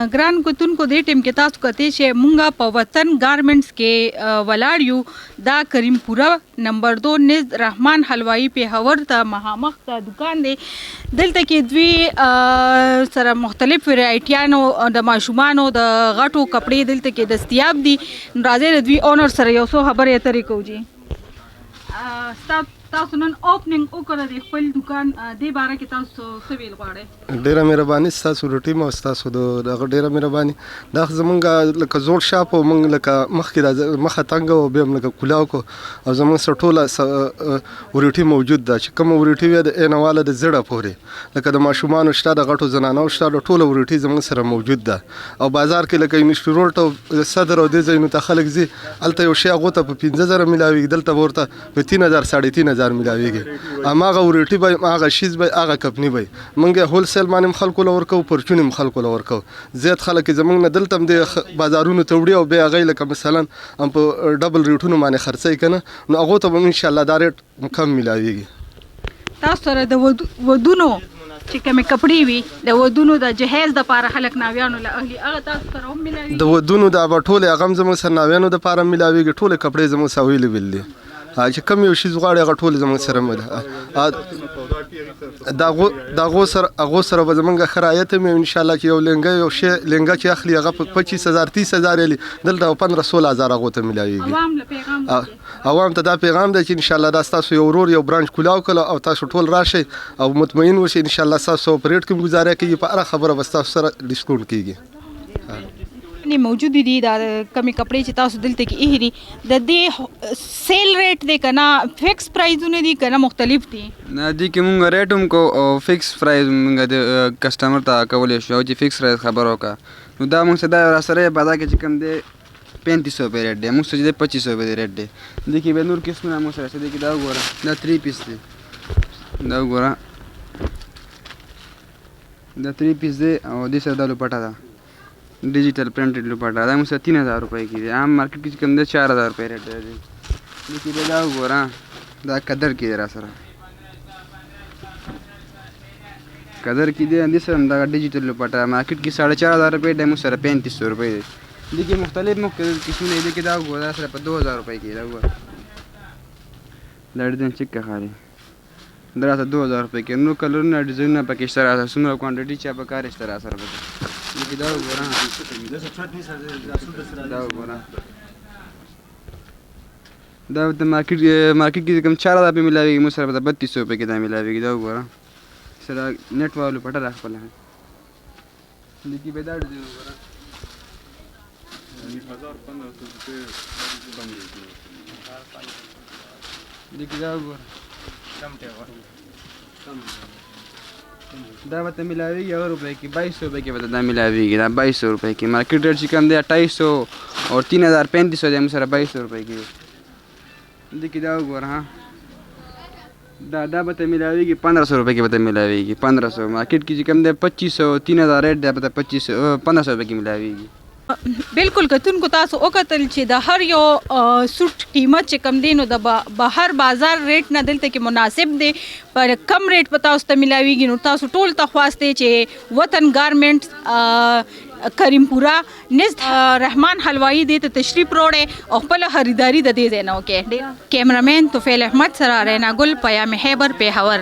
ګران کتونکو دې ټیم کې تاسو کتئ چې مونږه په وطن ګارمنټس کې ولاړ یو. دا کریم پورا نمبر 2 نزد رحمان حلوایی پیښور ته مخامخ ته دکان دی. دلته کې دوی سره مختلف ورایټیانو د ماشومانو د غټو کپړې دلته کې دستیاب دي. راځئ د دوی اونر سره یو څو خبرې اترې کوو. جی تاسو نن اوپننګ وکړه د خپل دکان دې باره کې تاسو څه ویل غواړئ؟ ډیره مهرباني ستاسو د ټیم او ستاسو د ډیره مهرباني. دا زمونږ لکه زوړ شاپ او مونږ لکه مخکې مخه تنګ او بیا لکه کولاو کو او زمونږ سره ټوله ورټي موجود ده چې کوم ورټي وي د اینواله د زړه پورې لکه د ماشومانو شته د غټو زنانو شته د ټوله ورټي زمونږ سره موجود ده. او بازار کې لکه انسټروټ او صدر او د ځینو ته خلک زی الته یو شی هغه ته په 15000 ملاوي دلته ورته په 3000 3500 ملاويږي. اماغه ورټي به هغه شیز به هغه کمپنی به مونږه هول سیل باندې خلکو لور کو پرچونی خلکو لور کو زیات خلک زمونږ نه دلته د بازارونو ته وړي او بیا غي لکه مثلا هم په ډبل ریټونو باندې خرڅي کنه نو هغه ته ان شاء الله دا ریټ کم ملاويږي. تاسو سره د ودونو چې کومه کپړې وي د ودونو د جهاز د پاره خلک ناویانو له اهلي هغه تاسو سره هم ملاوي د ودونو د ټوله هغه زموږ سره ناویانو د پاره ملاويږي. ټوله کپړې زموږ سره ویلې دي چې کم یو شی زغاړي هغه ټول زموږ سره هغه سره به زموږ خرایت مې ان شاء الله چې یو لنګه یو شی لنګه چې اخلي هغه په 25000 30000 یلی دلته 15 16000 هغه ته ملاويږي. عوام له پیغام عوام ته دا پیغام دی چې ان شاء الله دا تاسو یو ورور یو برانچ کولاو کله او تاسو ټول راشي او مطمئن اوسئ ان شاء الله تاسو اپریټ کوم گزاره کوي په هر خبره بس تاسو سره ډیسکاونټ کیږي. موجود دي دا کمی کپړې چې تاسو دلته کې ایهري د دې سیل ریټ دی کنه فکس پرایزونه دي کنه مختلف دي؟ نه دي کې مونږ ریټ هم کو او فکس پرایز مونږ د کسٹمر ته کولې شو چې فکس پرایز خبر وکړه نو دا مونږ سره را سره بازار کې چې کم دی 3500 روپے ریټ دی مونږ سره 2500 روپے ریټ دی. د کې به نور قسمه مونږ سره دي کې دا وګوره دا 3 پیس دی دا وګوره دا 3 پیس دی او د سره د لپټا ده digital printed लुपाटा था मुझसे 3000 रुपये की थी आम मार्केट की कम 4000 रुपये रेट है जी. देखिए बेदा गोरा दा कदर की जरा सर कदर की दे अंदर सर दा डिजिटल लुपाटा मार्केट की 4500 रुपये है मुझसे 3500 रुपये. देखिए मुख्तलिफ किस्म ने देखिए दा गोरा सर 2000 रुपये की दा गोरा लड़ दिन चिक का खाली दरा 2000 रुपये के नो कलर ना डिजाइन ना पैकेज सर सुनो क्वांटिटी चा पकार इस तरह सर देखिए दा गोरा دا د مارکیټ کې کم 4000 په ملاوي مو سره 3200 په کې دا ملاوي دا وګوره سره نت والو پټه راخپل لیکي به دا د وګوره 1500 په کم دي لیکي دا وګوره کم ته وګوره دا به ملاوي 1 روپے کی 2200 روپے کی دا ملاوي دا 2200 روپے کی مارکیٹ ریٹ چې کم دی 2800 اور 3500 دی سره 2200 روپے کی देखिए دا وګوره ها دا به ملاوي کی 1500 روپے کی به ملاوي کی 1500 مارکیٹ کی چې کم دی 2500 3000 ریٹ دی به 2500 1500 روپے کی ملاوي کی. بالکل کتونکو تاسو وکتل چې د هر یو سوټ قیمت چې کم دی نو د بهر بازار ریټ نه دلته کې مناسب دی پر کم ریټ په تاسو ته ملاویږي. نو تاسو ټول ته خواسته چې وطن ګارمنټس کریم پورا نزد رحمان حلوایی دی ته تشریف وروړي او خپل خریداري د دې ځای نه وکړي. کیمرامین توفیل احمد سره رینا ګل پیام خیبر پیښور.